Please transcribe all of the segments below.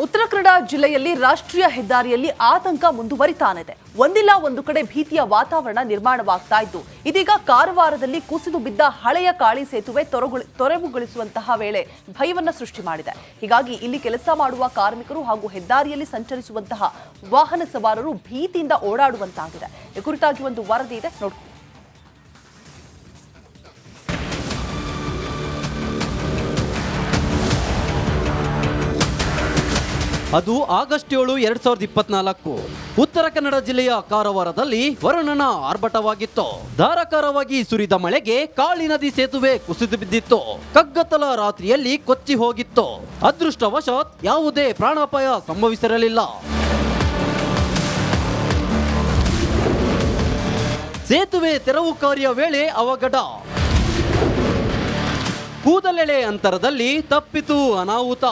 ಉತ್ತರ ಕನ್ನಡ ಜಿಲ್ಲೆಯಲ್ಲಿ ರಾಷ್ಟ್ರೀಯ ಹೆದ್ದಾರಿಯಲ್ಲಿ ಆತಂಕ ಮುಂದುವರಿತಾನಿದೆ. ಒಂದಿಲ್ಲ ಒಂದು ಕಡೆ ಭೀತಿಯ ವಾತಾವರಣ ನಿರ್ಮಾಣವಾಗ್ತಾ ಇದ್ದು, ಇದೀಗ ಕಾರವಾರದಲ್ಲಿ ಕುಸಿದು ಬಿದ್ದ ಹಳೆಯ ಕಾಳಿ ಸೇತುವೆ ತೊರೆವುಗೊಳಿಸುವಂತಹ ವೇಳೆ ಭಯವನ್ನ ಸೃಷ್ಟಿ ಮಾಡಿದೆ. ಹೀಗಾಗಿ ಇಲ್ಲಿ ಕೆಲಸ ಮಾಡುವ ಕಾರ್ಮಿಕರು ಹಾಗೂ ಹೆದ್ದಾರಿಯಲ್ಲಿ ಸಂಚರಿಸುವಂತಹ ವಾಹನ ಸವಾರರು ಭೀತಿಯಿಂದ ಓಡಾಡುವಂತಾಗಿದೆ. ಈ ಕುರಿತಾಗಿ ಒಂದು ವರದಿ ಇದೆ, ನೋಡಿ. ಅದು ಆಗಸ್ಟ್ 7, 2024 ಉತ್ತರ ಕನ್ನಡ ಜಿಲ್ಲೆಯ ಕಾರವಾರದಲ್ಲಿ ವರುಣನ ಆರ್ಭಟವಾಗಿತ್ತು. ಧಾರಾಕಾರವಾಗಿ ಸುರಿದ ಮಳೆಗೆ ಕಾಳಿ ನದಿ ಸೇತುವೆ ಕುಸಿದು ಬಿದ್ದಿತ್ತು. ಕಗ್ಗತ್ತಲ ರಾತ್ರಿಯಲ್ಲಿ ಕೊಚ್ಚಿ ಹೋಗಿತ್ತು. ಅದೃಷ್ಟವಶಾತ್ ಯಾವುದೇ ಪ್ರಾಣಾಪಾಯ ಸಂಭವಿಸಿರಲಿಲ್ಲ. ಸೇತುವೆ ತೆರವು ಕಾರ್ಯ ವೇಳೆ ಅವಘಡ. ಕೂದಲೆಳೆ ಅಂತರದಲ್ಲಿ ತಪ್ಪಿತು ಅನಾಹುತ.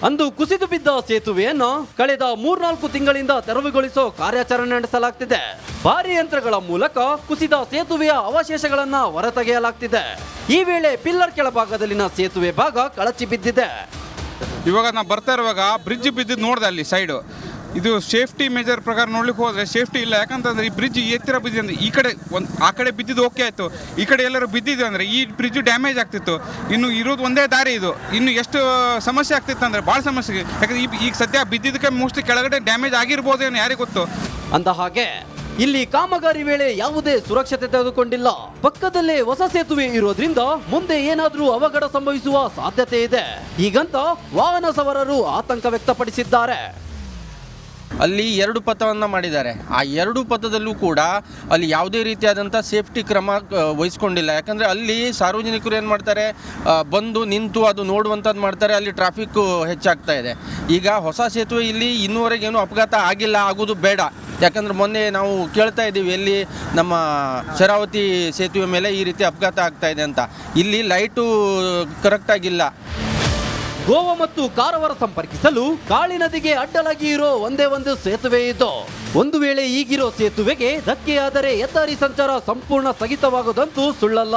ಅಂದು ಕುಸಿದು ಬಿದ್ದ ಸೇತುವೆಯನ್ನು ಕಳೆದ 3-4 ತಿಂಗಳಿಂದ ತೆರವುಗೊಳಿಸೋ ಕಾರ್ಯಾಚರಣೆ ನಡೆಸಲಾಗ್ತಿದೆ. ಭಾರಿ ಯಂತ್ರಗಳ ಮೂಲಕ ಕುಸಿದ ಸೇತುವೆಯ ಅವಶೇಷಗಳನ್ನ ಹೊರತೆಗೆಯಲಾಗ್ತಿದೆ. ಈ ವೇಳೆ ಪಿಲ್ಲರ್ ಕೆಳಭಾಗದಲ್ಲಿನ ಸೇತುವೆ ಭಾಗ ಕಳಚಿ ಬಿದ್ದಿದೆ. ಇವಾಗ ನಾವು ಬರ್ತಾ ಇರುವಾಗ ಬ್ರಿಡ್ಜ್ ಬಿದ್ದಿದ್ದು ನೋಡಿದೆ ಅಲ್ಲಿ ಸೈಡು. ಇದು ಸೇಫ್ಟಿ ಮೆಜರ್ ಪ್ರಕಾರ ನೋಡ್ಲಿಕ್ಕೆ ಹೋದ್ರೆ ಸೇಫ್ಟಿ ಇಲ್ಲ. ಯಾಕಂತಂದ್ರೆ ಈ ಬ್ರಿಡ್ಜ್ ಎತ್ತರ ಬಿದ್ದಿದೆ ಅಂದ್ರೆ ಈ ಕಡೆ ಆ ಕಡೆ ಬಿದ್ದಿದ್ದು ಓಕೆ ಆಯಿತು, ಈ ಕಡೆ ಎಲ್ಲರೂ ಬಿದ್ದಿದೆ ಅಂದರೆ ಈ ಬ್ರಿಡ್ಜ್ ಡ್ಯಾಮೇಜ್ ಆಗ್ತಿತ್ತು. ಇನ್ನು ಇರೋದು ಒಂದೇ ದಾರಿ ಇದು. ಇನ್ನು ಎಷ್ಟು ಸಮಸ್ಯೆ ಆಗ್ತಿತ್ತು ಅಂದರೆ ಭಾಳ ಸಮಸ್ಯೆ. ಯಾಕಂದ್ರೆ ಈಗ ಸದ್ಯ ಬಿದ್ದಿದ್ದಕ್ಕೆ ಮೋಸ್ಟ್ಲಿ ಕೆಳಗಡೆ ಡ್ಯಾಮೇಜ್ ಆಗಿರ್ಬೋದೇನೋ, ಯಾರಿಗೆ ಗೊತ್ತು. ಅಂದ ಹಾಗೆ ಇಲ್ಲಿ ಕಾಮಗಾರಿ ವೇಳೆ ಯಾವುದೇ ಸುರಕ್ಷತೆ ತೆಗೆದುಕೊಂಡಿಲ್ಲ. ಪಕ್ಕದಲ್ಲೇ ಹೊಸ ಸೇತುವೆ ಇರೋದ್ರಿಂದ ಮುಂದೆ ಏನಾದರೂ ಅವಘಡ ಸಂಭವಿಸುವ ಸಾಧ್ಯತೆ ಇದೆ. ಹೀಗಂತ ವಾಹನ ಸವಾರರು ಆತಂಕ ವ್ಯಕ್ತಪಡಿಸಿದ್ದಾರೆ. ಅಲ್ಲಿ 2 ಪಥವನ್ನು ಮಾಡಿದ್ದಾರೆ. ಆ 2 ಪಥದಲ್ಲೂ ಕೂಡ ಅಲ್ಲಿ ಯಾವುದೇ ರೀತಿಯಾದಂಥ ಸೇಫ್ಟಿ ಕ್ರಮ ವಹಿಸ್ಕೊಂಡಿಲ್ಲ. ಯಾಕಂದರೆ ಅಲ್ಲಿ ಸಾರ್ವಜನಿಕರು ಏನು ಮಾಡ್ತಾರೆ, ಬಂದು ನಿಂತು ಅದು ನೋಡುವಂಥದ್ದು ಮಾಡ್ತಾರೆ. ಅಲ್ಲಿ ಟ್ರಾಫಿಕ್ಕು ಹೆಚ್ಚಾಗ್ತಾ ಇದೆ. ಈಗ ಹೊಸ ಸೇತುವೆ ಇಲ್ಲಿ ಇನ್ನೂವರೆಗೇನು ಅಪಘಾತ ಆಗಿಲ್ಲ, ಆಗೋದು ಬೇಡ. ಯಾಕಂದರೆ ಮೊನ್ನೆ ನಾವು ಕೇಳ್ತಾ ಇದ್ದೀವಿ ಎಲ್ಲಿ ನಮ್ಮ ಶರಾವತಿ ಸೇತುವೆ ಮೇಲೆ ಈ ರೀತಿ ಅಪಘಾತ ಆಗ್ತಾ ಇದೆ ಅಂತ. ಇಲ್ಲಿ ಲೈಟು ಕರೆಕ್ಟಾಗಿಲ್ಲ. ಗೋವಾ ಮತ್ತು ಕಾರವಾರ ಸಂಪರ್ಕಿಸಲು ಕಾಳಿ ನದಿಗೆ ಅಡ್ಡಲಾಗಿ ಇರೋ ಒಂದೇ ಒಂದು ಸೇತುವೆ ಇದ್ದು, ಒಂದು ವೇಳೆ ಈಗಿರೋ ಸೇತುವೆಗೆ ಧಕ್ಕೆಯಾದರೆ ಹೆದ್ದಾರಿ ಸಂಚಾರ ಸಂಪೂರ್ಣ ಸ್ಥಗಿತವಾಗುವುದಂತೂ ಸುಳ್ಳಲ್ಲ.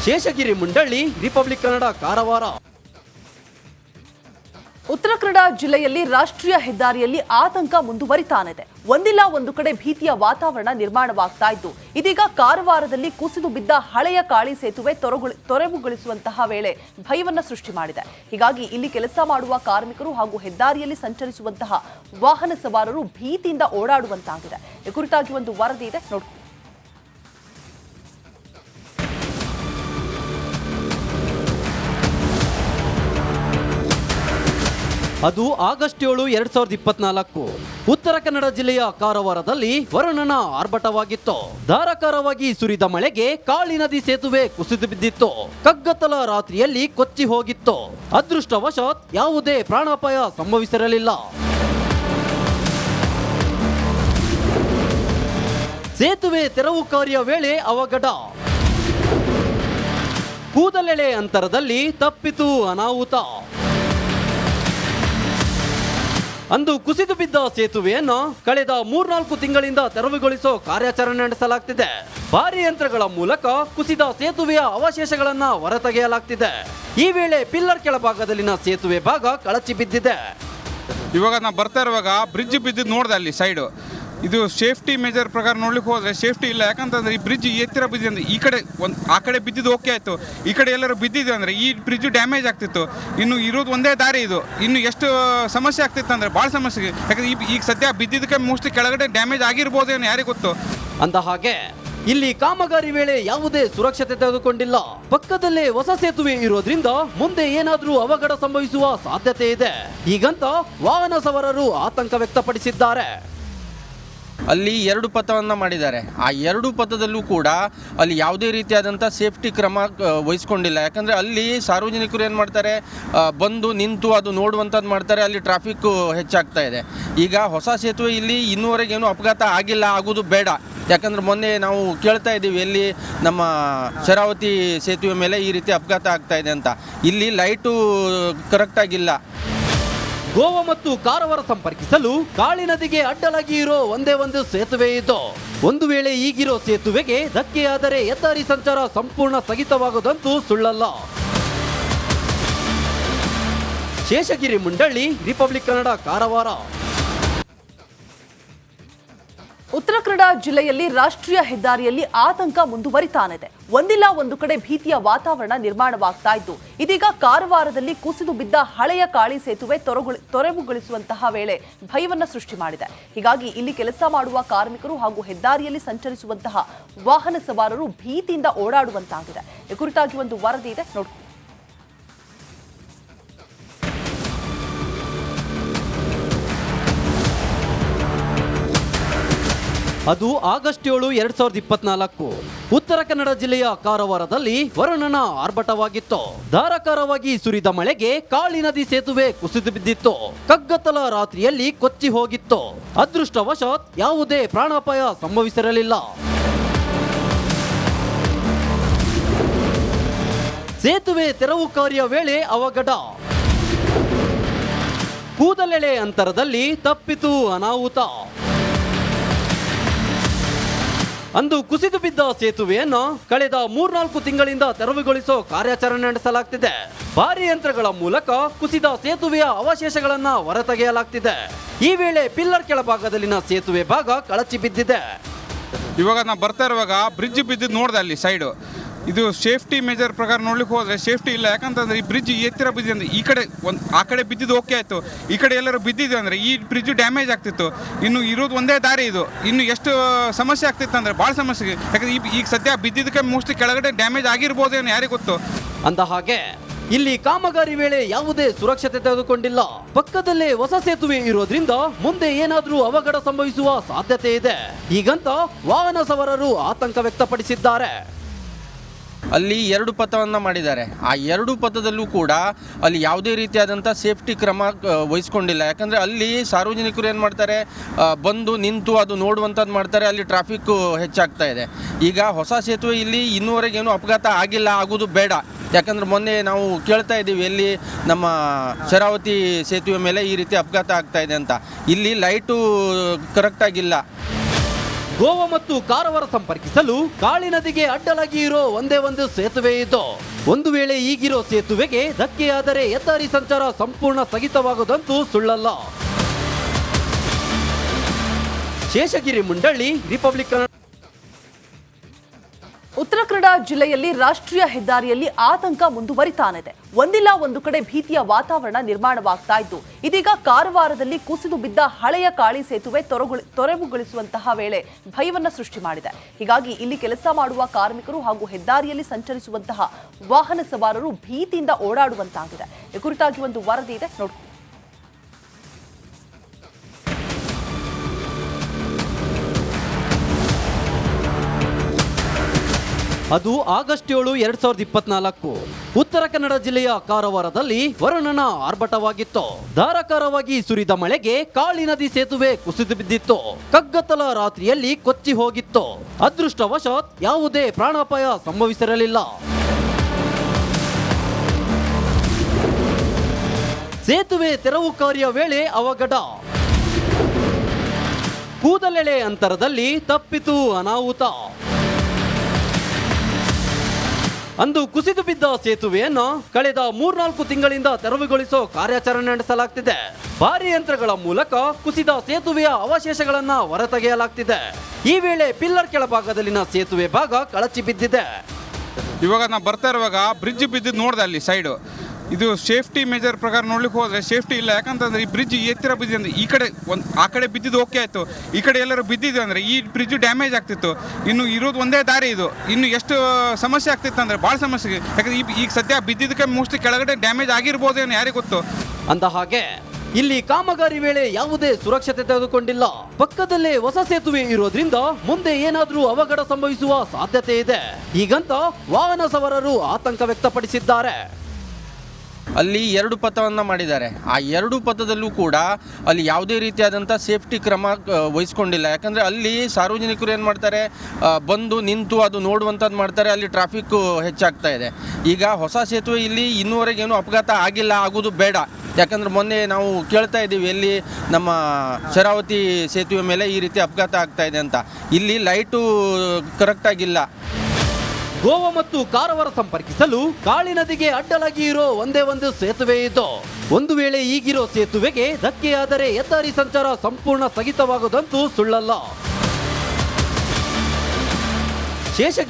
ಶೇಷಗಿರಿ ಮುಂಡಳ್ಳಿ, ರಿಪಬ್ಲಿಕ್ ಕನ್ನಡ, ಕಾರವಾರ. ಉತ್ತರ ಕನ್ನಡ ಜಿಲ್ಲೆಯಲ್ಲಿ ರಾಷ್ಟ್ರೀಯ ಹೆದ್ದಾರಿಯಲ್ಲಿ ಆತಂಕ ಮುಂದುವರಿತಾನಿದೆ. ಒಂದಿಲ್ಲ ಒಂದು ಕಡೆ ಭೀತಿಯ ವಾತಾವರಣ ನಿರ್ಮಾಣವಾಗ್ತಾ ಇದ್ದು, ಇದೀಗ ಕಾರವಾರದಲ್ಲಿ ಕುಸಿದು ಬಿದ್ದ ಹಳೆಯ ಕಾಳಿ ಸೇತುವೆ ತೊರೆವುಗೊಳಿಸುವಂತಹ ವೇಳೆ ಭಯವನ್ನ ಸೃಷ್ಟಿ ಮಾಡಿದೆ. ಹೀಗಾಗಿ ಇಲ್ಲಿ ಕೆಲಸ ಮಾಡುವ ಕಾರ್ಮಿಕರು ಹಾಗೂ ಹೆದ್ದಾರಿಯಲ್ಲಿ ಸಂಚರಿಸುವಂತಹ ವಾಹನ ಸವಾರರು ಭೀತಿಯಿಂದ ಓಡಾಡುವಂತಾಗಿದೆ. ಈ ಕುರಿತಾಗಿ ಒಂದು ವರದಿ ಇದೆ, ನೋಡಿ. ಅದು ಆಗಸ್ಟ್ 7, 2024 ಉತ್ತರ ಕನ್ನಡ ಜಿಲ್ಲೆಯ ಕಾರವಾರದಲ್ಲಿ ವರುಣನ ಆರ್ಭಟವಾಗಿತ್ತು. ಧಾರಾಕಾರವಾಗಿ ಸುರಿದ ಮಳೆಗೆ ಕಾಳಿ ನದಿ ಸೇತುವೆ ಕುಸಿದು ಬಿದ್ದಿತ್ತು. ಕಗ್ಗತ್ತಲ ರಾತ್ರಿಯಲ್ಲಿ ಕೊಚ್ಚಿ ಹೋಗಿತ್ತು. ಅದೃಷ್ಟವಶಾತ್ ಯಾವುದೇ ಪ್ರಾಣಾಪಾಯ ಸಂಭವಿಸಿರಲಿಲ್ಲ. ಸೇತುವೆ ತೆರವು ಕಾರ್ಯ ವೇಳೆ ಅವಘಡ. ಕೂದಲೆಳೆ ಅಂತರದಲ್ಲಿ ತಪ್ಪಿತು ಅನಾಹುತ. ಅಂದು ಕುಸಿದು ಬಿದ್ದ ಸೇತುವೆಯನ್ನು ಕಳೆದ 3-4 ತಿಂಗಳಿಂದ ತೆರವುಗೊಳಿಸೋ ಕಾರ್ಯಾಚರಣೆ ನಡೆಸಲಾಗ್ತಿದೆ. ಭಾರಿ ಯಂತ್ರಗಳ ಮೂಲಕ ಕುಸಿದ ಸೇತುವೆಯ ಅವಶೇಷಗಳನ್ನ ಹೊರತೆಗೆಯಲಾಗ್ತಿದೆ. ಈ ವೇಳೆ ಪಿಲ್ಲರ್ ಕೆಳಭಾಗದಲ್ಲಿನ ಸೇತುವೆ ಭಾಗ ಕಳಚಿ ಬಿದ್ದಿದೆ. ಇವಾಗ ನಾವು ಬರ್ತಾ ಇರುವಾಗ ಬ್ರಿಡ್ಜ್ ಬಿದ್ದಿದ್ದು ನೋಡಿದೆ ಅಲ್ಲಿ ಸೈಡು. ಇದು ಸೇಫ್ಟಿ ಮೆಜರ್ ಪ್ರಕಾರ ನೋಡ್ಲಿಕ್ಕೆ ಹೋದ್ರೆ ಸೇಫ್ಟಿ ಇಲ್ಲ. ಯಾಕಂತಂದ್ರೆ ಈ ಬ್ರಿಡ್ಜ್ ಎತ್ತರ ಬಿದ್ದಿದೆ ಅಂದ್ರೆ ಈ ಕಡೆ ಆ ಕಡೆ ಬಿದ್ದಿದ್ದು ಓಕೆ ಆಯಿತು, ಈ ಕಡೆ ಎಲ್ಲರೂ ಬಿದ್ದಿದೆ ಅಂದರೆ ಈ ಬ್ರಿಡ್ಜ್ ಡ್ಯಾಮೇಜ್ ಆಗ್ತಿತ್ತು. ಇನ್ನು ಇರೋದು ಒಂದೇ ದಾರಿ ಇದು. ಇನ್ನು ಎಷ್ಟು ಸಮಸ್ಯೆ ಆಗ್ತಿತ್ತು ಅಂದರೆ ಭಾಳ ಸಮಸ್ಯೆ. ಯಾಕಂದ್ರೆ ಈಗ ಸದ್ಯ ಬಿದ್ದಿದ್ದಕ್ಕೆ ಮೋಸ್ಟ್ಲಿ ಕೆಳಗಡೆ ಡ್ಯಾಮೇಜ್ ಆಗಿರ್ಬೋದೇನೋ, ಯಾರಿಗೆ ಗೊತ್ತು. ಅಂದ ಹಾಗೆ ಇಲ್ಲಿ ಕಾಮಗಾರಿ ವೇಳೆ ಯಾವುದೇ ಸುರಕ್ಷತೆ ತೆಗೆದುಕೊಂಡಿಲ್ಲ. ಪಕ್ಕದಲ್ಲೇ ಹೊಸ ಸೇತುವೆ ಇರೋದ್ರಿಂದ ಮುಂದೆ ಏನಾದರೂ ಅವಘಡ ಸಂಭವಿಸುವ ಸಾಧ್ಯತೆ ಇದೆ. ಹೀಗಂತ ವಾಹನ ಸವಾರರು ಆತಂಕ ವ್ಯಕ್ತಪಡಿಸಿದ್ದಾರೆ. ಅಲ್ಲಿ 2 ಪಥವನ್ನು ಮಾಡಿದ್ದಾರೆ. ಆ 2 ಪಥದಲ್ಲೂ ಕೂಡ ಅಲ್ಲಿ ಯಾವುದೇ ರೀತಿಯಾದಂಥ ಸೇಫ್ಟಿ ಕ್ರಮ ವಹಿಸ್ಕೊಂಡಿಲ್ಲ. ಯಾಕಂದರೆ ಅಲ್ಲಿ ಸಾರ್ವಜನಿಕರು ಏನು ಮಾಡ್ತಾರೆ, ಬಂದು ನಿಂತು ಅದು ನೋಡುವಂಥದ್ದು ಮಾಡ್ತಾರೆ. ಅಲ್ಲಿ ಟ್ರಾಫಿಕ್ಕು ಹೆಚ್ಚಾಗ್ತಾ ಇದೆ. ಈಗ ಹೊಸ ಸೇತುವೆ ಇಲ್ಲಿ ಇನ್ನೂವರೆಗೇನು ಅಪಘಾತ ಆಗಿಲ್ಲ, ಆಗೋದು ಬೇಡ. ಯಾಕಂದರೆ ಮೊನ್ನೆ ನಾವು ಕೇಳ್ತಾ ಇದ್ದೀವಿ ಎಲ್ಲಿ ನಮ್ಮ ಶರಾವತಿ ಸೇತುವೆ ಮೇಲೆ ಈ ರೀತಿ ಅಪಘಾತ ಆಗ್ತಾ ಇದೆ ಅಂತ. ಇಲ್ಲಿ ಲೈಟು ಕರೆಕ್ಟಾಗಿಲ್ಲ. ಗೋವಾ ಮತ್ತು ಕಾರವಾರ ಸಂಪರ್ಕಿಸಲು ಕಾಳಿ ನದಿಗೆ ಅಡ್ಡಲಾಗಿ ಇರೋ ಒಂದೇ ಒಂದು ಸೇತುವೆ ಇದ್ದು, ಒಂದು ವೇಳೆ ಈಗಿರೋ ಸೇತುವೆಗೆ ಧಕ್ಕೆಯಾದರೆ ಹೆದ್ದಾರಿ ಸಂಚಾರ ಸಂಪೂರ್ಣ ಸ್ಥಗಿತವಾಗುವುದಂತೂ ಸುಳ್ಳಲ್ಲ. ಶೇಷಗಿರಿ ಮುಂಡಳ್ಳಿ, ರಿಪಬ್ಲಿಕ್ ಕನ್ನಡ, ಕಾರವಾರ. ಉತ್ತರ ಕನ್ನಡ ಜಿಲ್ಲೆಯಲ್ಲಿ ರಾಷ್ಟ್ರೀಯ ಹೆದ್ದಾರಿಯಲ್ಲಿ ಆತಂಕ ಮುಂದುವರಿತಾನಿದೆ. ಒಂದಿಲ್ಲ ಒಂದು ಕಡೆ ಭೀತಿಯ ವಾತಾವರಣ ನಿರ್ಮಾಣವಾಗ್ತಾ ಇದ್ದು, ಇದೀಗ ಕಾರವಾರದಲ್ಲಿ ಕುಸಿದು ಬಿದ್ದ ಹಳೆಯ ಕಾಳಿ ಸೇತುವೆ ತೊರೆವುಗೊಳಿಸುವಂತಹ ವೇಳೆ ಭಯವನ್ನ ಸೃಷ್ಟಿ ಮಾಡಿದೆ. ಹೀಗಾಗಿ ಇಲ್ಲಿ ಕೆಲಸ ಮಾಡುವ ಕಾರ್ಮಿಕರು ಹಾಗೂ ಹೆದ್ದಾರಿಯಲ್ಲಿ ಸಂಚರಿಸುವಂತಹ ವಾಹನ ಸವಾರರು ಭೀತಿಯಿಂದ ಓಡಾಡುವಂತಾಗಿದೆ. ಈ ಕುರಿತಾಗಿ ಒಂದು ವರದಿ ಇದೆ, ನೋಡಿ. ಅದು ಆಗಸ್ಟ್ 7, 2024 ಉತ್ತರ ಕನ್ನಡ ಜಿಲ್ಲೆಯ ಕಾರವಾರದಲ್ಲಿ ವರುಣನ ಆರ್ಭಟವಾಗಿತ್ತು. ಧಾರಾಕಾರವಾಗಿ ಸುರಿದ ಮಳೆಗೆ ಕಾಳಿ ನದಿ ಸೇತುವೆ ಕುಸಿದು ಬಿದ್ದಿತ್ತು. ಕಗ್ಗತ್ತಲ ರಾತ್ರಿಯಲ್ಲಿ ಕೊಚ್ಚಿ ಹೋಗಿತ್ತು. ಅದೃಷ್ಟವಶಾತ್ ಯಾವುದೇ ಪ್ರಾಣಾಪಾಯ ಸಂಭವಿಸಿರಲಿಲ್ಲ. ಸೇತುವೆ ತೆರವು ಕಾರ್ಯ ವೇಳೆ ಅವಘಡ. ಕೂದಲೆಳೆ ಅಂತರದಲ್ಲಿ ತಪ್ಪಿತು ಅನಾಹುತ. ಅಂದು ಕುಸಿದು ಬಿದ್ದ ಸೇತುವೆಯನ್ನು ಕಳೆದ 3-4 ತಿಂಗಳಿಂದ ತೆರವುಗೊಳಿಸೋ ಕಾರ್ಯಾಚರಣೆ ನಡೆಸಲಾಗ್ತಿದೆ. ಭಾರಿ ಯಂತ್ರಗಳ ಮೂಲಕ ಕುಸಿದ ಸೇತುವೆಯ ಅವಶೇಷಗಳನ್ನ ಹೊರತೆಗೆಯಲಾಗ್ತಿದೆ. ಈ ವೇಳೆ ಪಿಲ್ಲರ್ ಕೆಳಭಾಗದಲ್ಲಿನ ಸೇತುವೆ ಭಾಗ ಕಳಚಿ ಬಿದ್ದಿದೆ. ಇವಾಗ ನಾವು ಬರ್ತಾ ಇರುವಾಗ ಬ್ರಿಡ್ಜ್ ಬಿದ್ದಿದ್ದು ನೋಡಿದೆ ಅಲ್ಲಿ ಸೈಡು. ಇದು ಸೇಫ್ಟಿ ಮೆಜರ್ ಪ್ರಕಾರ ನೋಡ್ಲಿಕ್ಕೆ ಹೋದರೆ ಸೇಫ್ಟಿ ಇಲ್ಲ. ಯಾಕಂತಂದ್ರೆ ಈ ಬ್ರಿಡ್ಜ್ ಎತ್ತರ ಬಿದ್ದಿದೆ. ಈ ಕಡೆ ಆ ಕಡೆ ಬಿದ್ದಿದ್ದು ಓಕೆ ಆಯಿತು, ಈ ಕಡೆ ಎಲ್ಲರೂ ಬಿದ್ದಿದೆ ಅಂದರೆ ಈ ಬ್ರಿಡ್ಜ್ ಡ್ಯಾಮೇಜ್ ಆಗ್ತಿತ್ತು. ಇನ್ನು ಇರೋದು ಒಂದೇ ದಾರಿ ಇದು. ಇನ್ನು ಎಷ್ಟು ಸಮಸ್ಯೆ ಆಗ್ತಿತ್ತು ಅಂದರೆ ಭಾಳ ಸಮಸ್ಯೆ. ಯಾಕಂದ್ರೆ ಈಗ ಸದ್ಯ ಬಿದ್ದಿದ್ದಕ್ಕೆ ಮೋಸ್ಟ್ಲಿ ಕೆಳಗಡೆ ಡ್ಯಾಮೇಜ್ ಆಗಿರ್ಬೋದೇನೋ, ಯಾರಿಗೆ ಗೊತ್ತು. ಅಂದ ಹಾಗೆ ಇಲ್ಲಿ ಕಾಮಗಾರಿ ವೇಳೆ ಯಾವುದೇ ಸುರಕ್ಷತೆ ತೆಗೆದುಕೊಂಡಿಲ್ಲ. ಪಕ್ಕದಲ್ಲೇ ಹೊಸ ಸೇತುವೆ ಇರೋದ್ರಿಂದ ಮುಂದೆ ಏನಾದರೂ ಅವಘಡ ಸಂಭವಿಸುವ ಸಾಧ್ಯತೆ ಇದೆ. ಹೀಗಂತ ವಾಹನ ಸವಾರರು ಆತಂಕ ವ್ಯಕ್ತಪಡಿಸಿದ್ದಾರೆ. ಅಲ್ಲಿ 2 ಪಥವನ್ನು ಮಾಡಿದ್ದಾರೆ. ಆ 2 ಪಥದಲ್ಲೂ ಕೂಡ ಅಲ್ಲಿ ಯಾವುದೇ ರೀತಿಯಾದಂಥ ಸೇಫ್ಟಿ ಕ್ರಮ ವಹಿಸ್ಕೊಂಡಿಲ್ಲ. ಯಾಕಂದರೆ ಅಲ್ಲಿ ಸಾರ್ವಜನಿಕರು ಏನು ಮಾಡ್ತಾರೆ, ಬಂದು ನಿಂತು ಅದು ನೋಡುವಂಥದ್ದು ಮಾಡ್ತಾರೆ. ಅಲ್ಲಿ ಟ್ರಾಫಿಕ್ಕು ಹೆಚ್ಚಾಗ್ತಾ ಇದೆ. ಈಗ ಹೊಸ ಸೇತುವೆ ಇಲ್ಲಿ ಇನ್ನೂವರೆಗೇನು ಅಪಘಾತ ಆಗಿಲ್ಲ, ಆಗೋದು ಬೇಡ. ಯಾಕಂದ್ರೆ ಮೊನ್ನೆ ನಾವು ಕೇಳ್ತಾ ಇದ್ದೀವಿ ಎಲ್ಲಿ ನಮ್ಮ ಶರಾವತಿ ಸೇತುವೆ ಮೇಲೆ ಈ ರೀತಿ ಅಪಘಾತ ಆಗ್ತಾ ಇದೆ ಅಂತ. ಇಲ್ಲಿ ಲೈಟು ಕರೆಕ್ಟಾಗಿಲ್ಲ. ಗೋವಾ ಮತ್ತು ಕಾರವಾರ ಸಂಪರ್ಕಿಸಲು ಕಾಳಿ ನದಿಗೆ ಅಡ್ಡಲಾಗಿ ಇರೋ ಒಂದೇ ಒಂದು ಸೇತುವೆ ಇದ್ದು, ಒಂದು ವೇಳೆ ಈಗಿರೋ ಸೇತುವೆಗೆ ಧಕ್ಕೆಯಾದರೆ ಹೆದ್ದಾರಿ ಸಂಚಾರ ಸಂಪೂರ್ಣ ಸ್ಥಗಿತವಾಗುವುದಂತೂ ಸುಳ್ಳಲ್ಲ. ಶೇಷಗಿರಿ ಮುಂಡಳ್ಳಿ, ರಿಪಬ್ಲಿಕ್ ಕನ್ನಡ. ಉತ್ತರ ಕನ್ನಡ ಜಿಲ್ಲೆಯಲ್ಲಿ ರಾಷ್ಟ್ರೀಯ ಹೆದ್ದಾರಿಯಲ್ಲಿ ಆತಂಕ ಮುಂದುವರಿತಾನಿದೆ. ಒಂದಿಲ್ಲ ಒಂದು ಕಡೆ ಭೀತಿಯ ವಾತಾವರಣ ನಿರ್ಮಾಣವಾಗ್ತಾ ಇದ್ದು, ಇದೀಗ ಕಾರವಾರದಲ್ಲಿ ಕುಸಿದು ಬಿದ್ದ ಹಳೆಯ ಕಾಳಿ ಸೇತುವೆ ತೊರೆವುಗೊಳಿಸುವಂತಹ ವೇಳೆ ಭಯವನ್ನ ಸೃಷ್ಟಿ ಮಾಡಿದೆ. ಹೀಗಾಗಿ ಇಲ್ಲಿ ಕೆಲಸ ಮಾಡುವ ಕಾರ್ಮಿಕರು ಹಾಗೂ ಹೆದ್ದಾರಿಯಲ್ಲಿ ಸಂಚರಿಸುವಂತಹ ವಾಹನ ಸವಾರರು ಭೀತಿಯಿಂದ ಓಡಾಡುವಂತಾಗಿದೆ. ಈ ಕುರಿತಾಗಿ ಒಂದು ವರದಿ ಇದೆ, ನೋಡಿ. ಅದು ಆಗಸ್ಟ್ 7, 2024 ಉತ್ತರ ಕನ್ನಡ ಜಿಲ್ಲೆಯ ಕಾರವಾರದಲ್ಲಿ ವರುಣನ ಆರ್ಭಟವಾಗಿತ್ತು. ಧಾರಾಕಾರವಾಗಿ ಸುರಿದ ಮಳೆಗೆ ಕಾಳಿ ನದಿ ಸೇತುವೆ ಕುಸಿದು ಬಿದ್ದಿತ್ತು. ಕಗ್ಗತ್ತಲ ರಾತ್ರಿಯಲ್ಲಿ ಕೊಚ್ಚಿ ಹೋಗಿತ್ತು. ಅದೃಷ್ಟವಶಾತ್ ಯಾವುದೇ ಪ್ರಾಣಾಪಾಯ ಸಂಭವಿಸಿರಲಿಲ್ಲ. ಸೇತುವೆ ತೆರವು ಕಾರ್ಯ ವೇಳೆ ಅವಘಡ. ಕೂದಲೆಳೆ ಅಂತರದಲ್ಲಿ ತಪ್ಪಿತು ಅನಾಹುತ. ಅಂದು ಕುಸಿದು ಬಿದ್ದ ಸೇತುವೆಯನ್ನು ಕಳೆದ 3-4 ತಿಂಗಳಿಂದ ತೆರವುಗೊಳಿಸೋ ಕಾರ್ಯಾಚರಣೆ ನಡೆಸಲಾಗ್ತಿದೆ. ಭಾರಿ ಯಂತ್ರಗಳ ಮೂಲಕ ಕುಸಿದ ಸೇತುವೆಯ ಅವಶೇಷಗಳನ್ನ ಹೊರತೆಗೆಯಲಾಗ್ತಿದೆ. ಈ ವೇಳೆ ಪಿಲ್ಲರ್ ಕೆಳಭಾಗದಲ್ಲಿನ ಸೇತುವೆ ಭಾಗ ಕಳಚಿ ಬಿದ್ದಿದೆ. ಇವಾಗ ನಾವು ಬರ್ತಾ ಇರುವಾಗ ಬ್ರಿಡ್ಜ್ ಬಿದ್ದಿದ್ದು ನೋಡಿದೆ ಅಲ್ಲಿ ಸೈಡು. ಇದು ಸೇಫ್ಟಿ ಮೆಜರ್ ಪ್ರಕಾರ ನೋಡ್ಲಿಕ್ಕೆ ಹೋದರೆ ಸೇಫ್ಟಿ ಇಲ್ಲ. ಯಾಕಂತಂದ್ರೆ ಈ ಬ್ರಿಡ್ಜ್ ಎತ್ತರ ಬಿದ್ದಿದೆ. ಈ ಕಡೆ ಆ ಕಡೆ ಬಿದ್ದಿದ್ದು ಓಕೆ ಆಯಿತು, ಈ ಕಡೆ ಎಲ್ಲರೂ ಬಿದ್ದಿದೆ ಅಂದರೆ ಈ ಬ್ರಿಡ್ಜ್ ಡ್ಯಾಮೇಜ್ ಆಗ್ತಿತ್ತು. ಇನ್ನು ಇರೋದು ಒಂದೇ ದಾರಿ ಇದು. ಇನ್ನು ಎಷ್ಟು ಸಮಸ್ಯೆ ಆಗ್ತಿತ್ತು ಅಂದರೆ ಭಾಳ ಸಮಸ್ಯೆ. ಯಾಕಂದ್ರೆ ಈಗ ಸದ್ಯ ಬಿದ್ದಿದ್ದಕ್ಕೆ ಮೋಸ್ಟ್ಲಿ ಕೆಳಗಡೆ ಡ್ಯಾಮೇಜ್ ಆಗಿರ್ಬೋದೇನೋ, ಯಾರಿಗೆ ಗೊತ್ತು. ಅಂದ ಹಾಗೆ ಇಲ್ಲಿ ಕಾಮಗಾರಿ ವೇಳೆ ಯಾವುದೇ ಸುರಕ್ಷತೆ ತೆಗೆದುಕೊಂಡಿಲ್ಲ. ಪಕ್ಕದಲ್ಲೇ ಹೊಸ ಸೇತುವೆ ಇರೋದ್ರಿಂದ ಮುಂದೆ ಏನಾದರೂ ಅವಘಡ ಸಂಭವಿಸುವ ಸಾಧ್ಯತೆ ಇದೆ. ಹೀಗಂತ ವಾಹನ ಸವಾರರು ಆತಂಕ ವ್ಯಕ್ತಪಡಿಸಿದ್ದಾರೆ. ಅಲ್ಲಿ 2 ಪಥವನ್ನು ಮಾಡಿದ್ದಾರೆ. ಆ 2 ಪಥದಲ್ಲೂ ಕೂಡ ಅಲ್ಲಿ ಯಾವುದೇ ರೀತಿಯಾದಂಥ ಸೇಫ್ಟಿ ಕ್ರಮ ವಹಿಸ್ಕೊಂಡಿಲ್ಲ. ಯಾಕಂದರೆ ಅಲ್ಲಿ ಸಾರ್ವಜನಿಕರು ಏನು ಮಾಡ್ತಾರೆ, ಬಂದು ನಿಂತು ಅದು ನೋಡುವಂಥದ್ದು ಮಾಡ್ತಾರೆ. ಅಲ್ಲಿ ಟ್ರಾಫಿಕ್ಕು ಹೆಚ್ಚಾಗ್ತಾ ಇದೆ. ಈಗ ಹೊಸ ಸೇತುವೆ ಇಲ್ಲಿ ಇನ್ನೂವರೆಗೇನು ಅಪಘಾತ ಆಗಿಲ್ಲ, ಆಗೋದು ಬೇಡ. ಯಾಕಂದರೆ ಮೊನ್ನೆ ನಾವು ಕೇಳ್ತಾ ಇದ್ದೀವಿ ಎಲ್ಲಿ ನಮ್ಮ ಶರಾವತಿ ಸೇತುವೆ ಮೇಲೆ ಈ ರೀತಿ ಅಪಘಾತ ಆಗ್ತಾ ಇದೆ ಅಂತ. ಇಲ್ಲಿ ಲೈಟು ಕರೆಕ್ಟಾಗಿಲ್ಲ. ಗೋವಾ ಮತ್ತು ಕಾರವಾರ ಸಂಪರ್ಕಿಸಲು ಕಾಳಿ ನದಿಗೆ ಅಡ್ಡಲಾಗಿ ಇರೋ ಒಂದೇ ಒಂದು ಸೇತುವೆ ಇದ್ದು, ಒಂದು ವೇಳೆ ಈಗಿರೋ ಸೇತುವೆಗೆ ಧಕ್ಕೆಯಾದರೆ ಹೆದ್ದಾರಿ ಸಂಚಾರ ಸಂಪೂರ್ಣ ಸ್ಥಗಿತವಾಗುವುದಂತೂ ಸುಳ್ಳಲ್ಲ. ಶೇಷಗಿರಿ